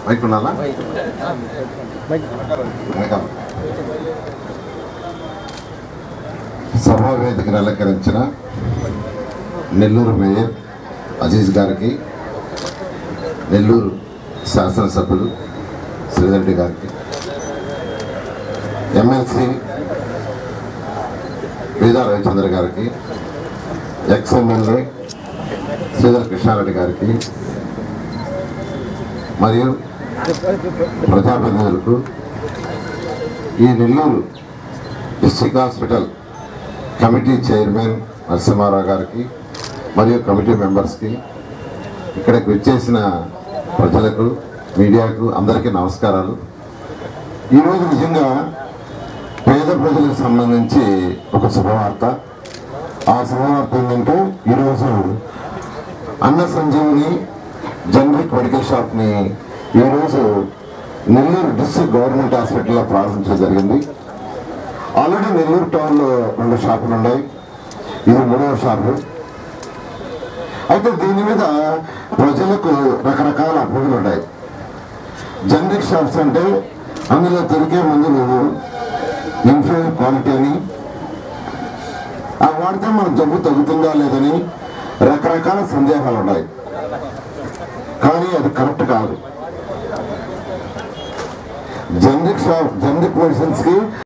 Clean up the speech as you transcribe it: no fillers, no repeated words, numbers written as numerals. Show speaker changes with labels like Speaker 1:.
Speaker 1: Mic ఉండాలా? సభా వేదికను అలంకరించిన నెల్లూరు మేయర్ అజీజ్ గారికి, నెల్లూరు శాసనసభ్యులు శ్రీధర్ గారికి, ఎమ్మెల్సీ వేదా రవిచంద్ర గారికి, ఎక్స్ఎమ్మెల్యే శ్రీధర్ కృష్ణారెడ్డి గారికి మరియు ప్రజాప్రతినిధులకు, ఈ Nellore district hospital committee chairman Narasimha Rao గారికి మరియు కమిటీ మెంబర్స్కి, ఇక్కడికి వచ్చేసిన ప్రజలకు, మీడియాకు అందరికీ నమస్కారాలు. ఈరోజు నిజంగా పేద ప్రజలకు సంబంధించి ఒక శుభవార్త. ఆ శుభవార్త ఏంటంటే, ఈరోజు అన్న సంజీవిని జనరిక్ మెడికల్ షాప్ని ఈరోజు నెల్లూరు డిస్ట్రిక్ట్ గవర్నమెంట్ హాస్పిటల్లో ప్రారంభించడం జరిగింది. ఆల్రెడీ నెల్లూరు టౌన్లో 2 షాపులు ఉన్నాయి, ఇది 3వ షాపు. అయితే దీని మీద ప్రజలకు రకరకాల అపోహలు ఉన్నాయి. జనరిక్ షాప్స్ అంటే అందులో దొరికే మందులు ఇన్ఫీరియర్ క్వాలిటీ అని, ఆ వాడితే మన జబ్బు తగ్గుతుందా లేదని రకరకాల సందేహాలు ఉన్నాయి. కానీ అది కరెక్ట్ కాదు. జనరిక్ మెడిసిన్స్ కి